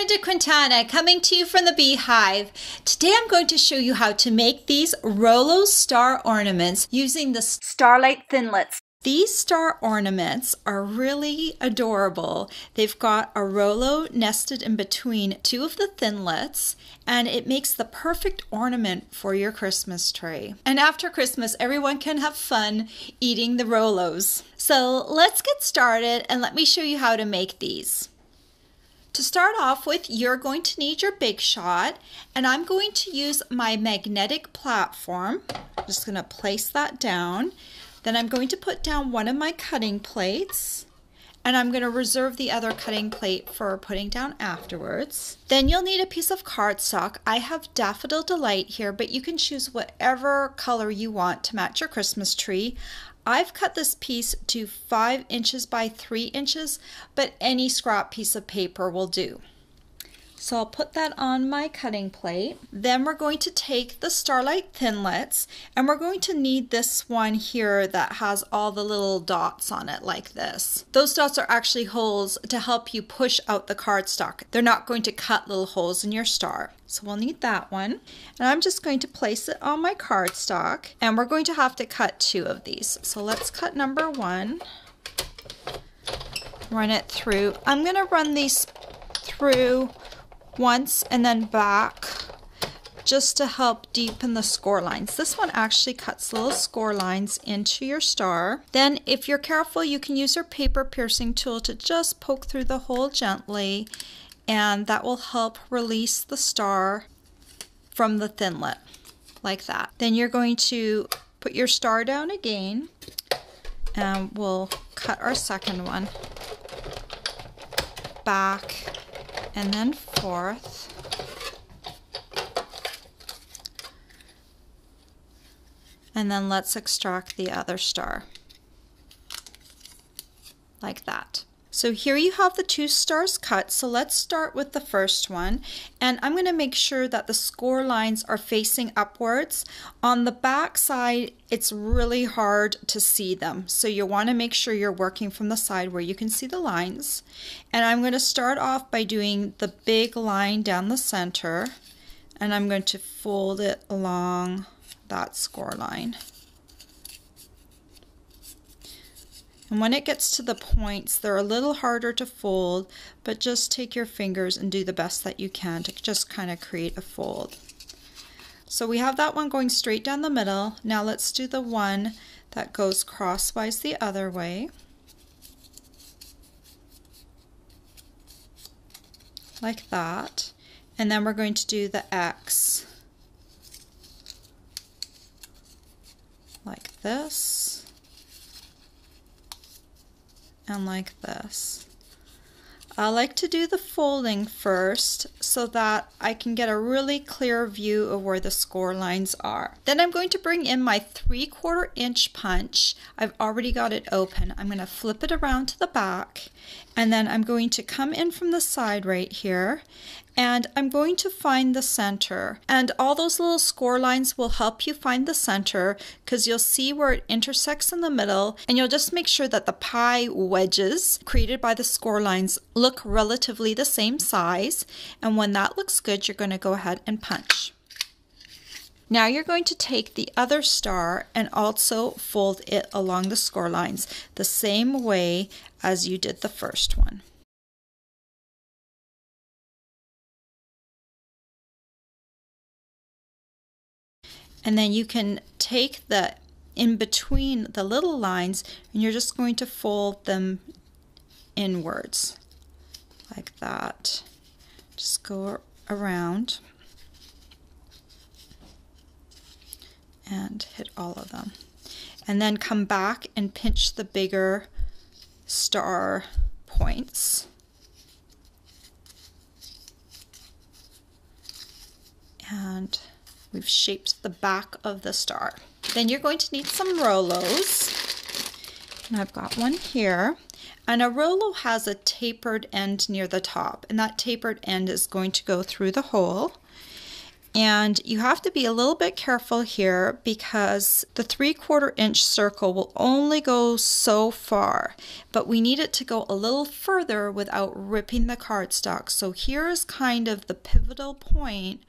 Brenda Quintana coming to you from the Beehive. Today I'm going to show you how to make these Rolos star ornaments using the Starlight Thinlits. These star ornaments are really adorable. They've got a Rolo nested in between two of the thinlits, and it makes the perfect ornament for your Christmas tree. And after Christmas, everyone can have fun eating the Rolos. So let's get started and let me show you how to make these. To start off with, you're going to need your Big Shot, and I'm going to use my magnetic platform. I'm just going to place that down. Then I'm going to put down one of my cutting plates, and I'm going to reserve the other cutting plate for putting down afterwards. Then you'll need a piece of cardstock. I have Daffodil Delight here, but you can choose whatever color you want to match your Christmas tree. I've cut this piece to 5 inches by 3 inches, but any scrap piece of paper will do. So I'll put that on my cutting plate. Then we're going to take the Starlight Thinlits, and we're going to need this one here that has all the little dots on it like this. Those dots are actually holes to help you push out the cardstock. They're not going to cut little holes in your star. So we'll need that one. And I'm just going to place it on my cardstock, and we're going to have to cut 2 of these. So let's cut number 1. Run it through. I'm going to run these through once and then back just to help deepen the score lines. This one actually cuts little score lines into your star. Then if you're careful, you can use your paper piercing tool to just poke through the hole gently, and that will help release the star from the thinlet like that. Then you're going to put your star down again, and we'll cut our second one back and then forth. And then let's extract the other star like that. So here you have the 2 stars cut. So let's start with the first one, and I'm going to make sure that the score lines are facing upwards. On the back side, it's really hard to see them, so you want to make sure you're working from the side where you can see the lines. And I'm going to start off by doing the big line down the center, and I'm going to fold it along that score line. And when it gets to the points, they're a little harder to fold, but just take your fingers and do the best that you can to just kind of create a fold. So we have that one going straight down the middle. Now let's do the one that goes crosswise the other way, like that. And then we're going to do the X like this. And like this. I like to do the folding first so that I can get a really clear view of where the score lines are. Then I'm going to bring in my 3/4 inch punch. I've already got it open. I'm going to flip it around to the back, and then I'm going to come in from the side right here, and I'm going to find the center. And all those little score lines will help you find the center, because you'll see where it intersects in the middle, and you'll just make sure that the pie wedges created by the score lines look relatively the same size. And when that looks good, you're going to go ahead and punch. Now you're going to take the other star and also fold it along the score lines the same way as you did the first one. And then you can take the in between the little lines, and you're just going to fold them inwards like that. Just go around and hit all of them. And then come back and pinch the bigger star points. And we've shaped the back of the star. Then you're going to need some Rolos. And I've got one here. And a Rolo has a tapered end near the top, and that tapered end is going to go through the hole. And you have to be a little bit careful here because the 3/4 inch circle will only go so far, but we need it to go a little further without ripping the cardstock. So here is kind of the pivotal point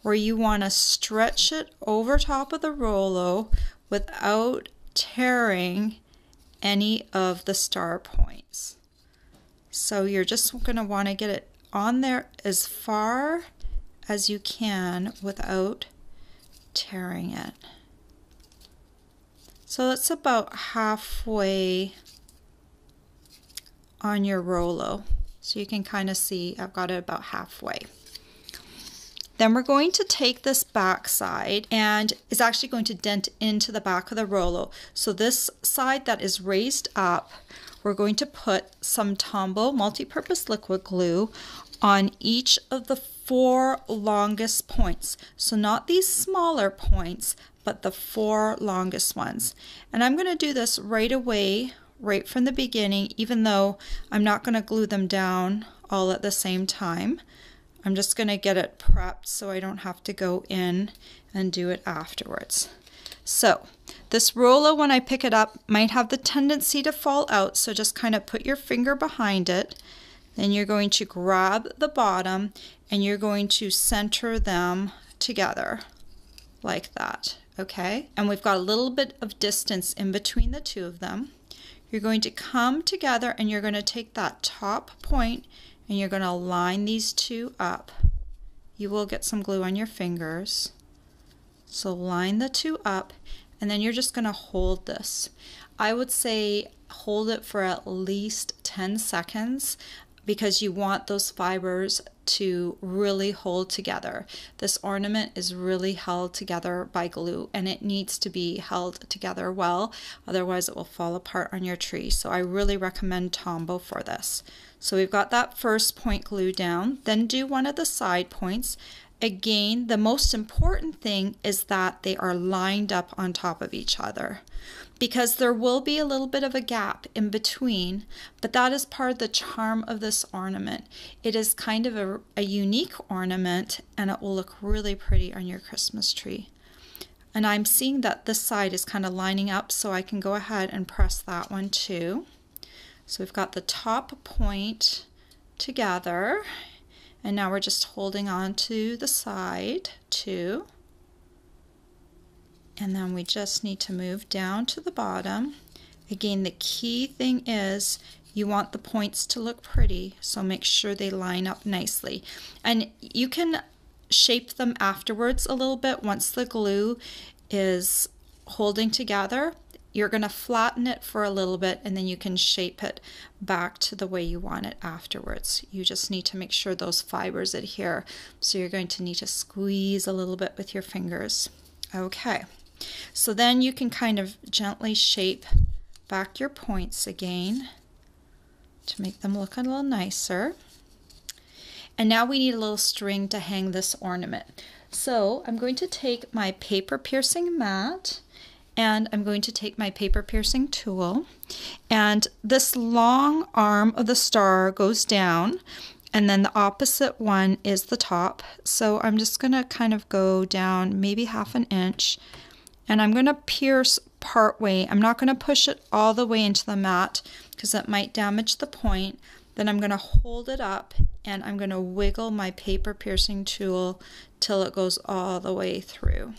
where you want to stretch it over top of the Rolo without tearing any of the star points. So you're just going to want to get it on there as far as you can without tearing it. So that's about halfway on your Rolo. So you can kind of see I've got it about halfway. Then we're going to take this back side, and it's actually going to dent into the back of the Rolo. So this side that is raised up, we're going to put some Tombow multi-purpose liquid glue on each of the 4 longest points. So not these smaller points, but the 4 longest ones. And I'm going to do this right away, right from the beginning, even though I'm not going to glue them down all at the same time. I'm just going to get it prepped so I don't have to go in and do it afterwards. So this Rolo, when I pick it up, might have the tendency to fall out, so just kind of put your finger behind it. Then you're going to grab the bottom and you're going to center them together like that, okay? And we've got a little bit of distance in between the two of them. You're going to come together and you're going to take that top point and you're going to line these two up. You will get some glue on your fingers. So line the two up, and then you're just going to hold this. I would say hold it for at least 10 seconds because you want those fibers to really hold together. This ornament is really held together by glue, and it needs to be held together well, otherwise it will fall apart on your tree. So I really recommend Tombow for this. So we've got that first point glued down, then do one of the side points. Again, the most important thing is that they are lined up on top of each other, because there will be a little bit of a gap in between, but that is part of the charm of this ornament. It is kind of a unique ornament, and it will look really pretty on your Christmas tree. And I'm seeing that this side is kind of lining up, so I can go ahead and press that one too. So we've got the top point together, and now we're just holding on to the side too. And then we just need to move down to the bottom. Again, the key thing is you want the points to look pretty, so make sure they line up nicely. And you can shape them afterwards a little bit once the glue is holding together. You're going to flatten it for a little bit, and then you can shape it back to the way you want it afterwards. You just need to make sure those fibers adhere. So you're going to need to squeeze a little bit with your fingers. Okay, so then you can kind of gently shape back your points again to make them look a little nicer. And now we need a little string to hang this ornament. So I'm going to take my paper piercing mat, and I'm going to take my paper piercing tool, and this long arm of the star goes down, and then the opposite one is the top. So I'm just going to kind of go down maybe 1/2 inch, and I'm going to pierce part way. I'm not going to push it all the way into the mat because it might damage the point. Then I'm going to hold it up, and I'm going to wiggle my paper piercing tool till it goes all the way through.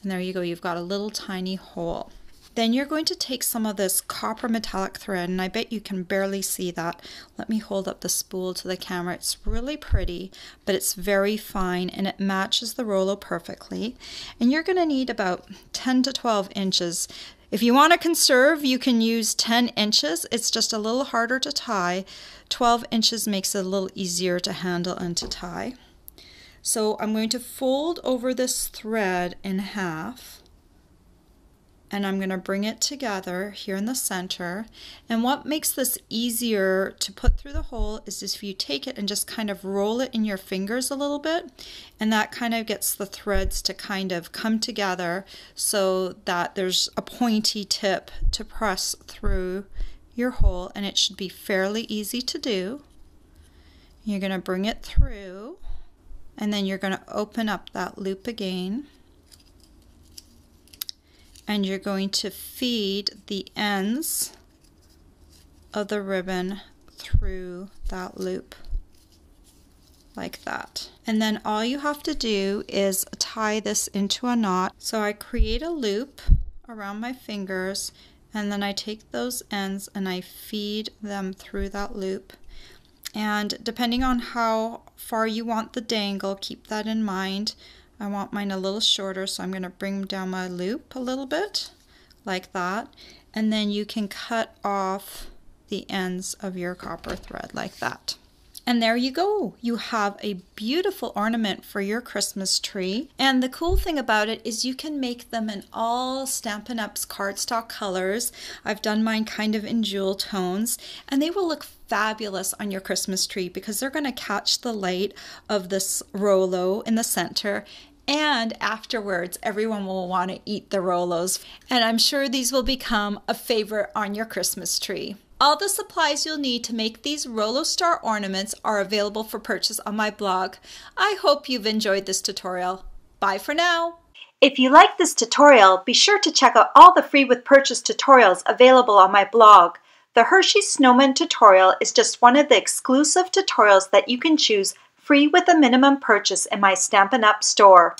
And there you go, you've got a little tiny hole. Then you're going to take some of this copper metallic thread, and I bet you can barely see that. Let me hold up the spool to the camera. It's really pretty, but it's very fine, and it matches the Rolo perfectly. And you're going to need about 10 to 12 inches. If you want to conserve, you can use 10 inches. It's just a little harder to tie. 12 inches makes it a little easier to handle and to tie. So I'm going to fold over this thread in half, and I'm going to bring it together here in the center. And what makes this easier to put through the hole is if you take it and just kind of roll it in your fingers a little bit, and that kind of gets the threads to kind of come together so that there's a pointy tip to press through your hole, and it should be fairly easy to do. You're going to bring it through, And then you're going to open up that loop again. And you're going to feed the ends of the ribbon through that loop like that. And then all you have to do is tie this into a knot. So I create a loop around my fingers, and then I take those ends and I feed them through that loop. And depending on how far you want the dangle, keep that in mind. I want mine a little shorter, so I'm going to bring down my loop a little bit like that. And then you can cut off the ends of your copper thread like that. And there you go. You have a beautiful ornament for your Christmas tree. And the cool thing about it is you can make them in all Stampin' Up's cardstock colors. I've done mine kind of in jewel tones, and they will look fabulous on your Christmas tree because they're going to catch the light of this Rolo in the center. And afterwards, everyone will want to eat the Rolos. And I'm sure these will become a favorite on your Christmas tree. All the supplies you'll need to make these Rolo Star ornaments are available for purchase on my blog. I hope you've enjoyed this tutorial. Bye for now. If you like this tutorial, be sure to check out all the free with purchase tutorials available on my blog. The Hershey Snowman tutorial is just one of the exclusive tutorials that you can choose free with a minimum purchase in my Stampin' Up store.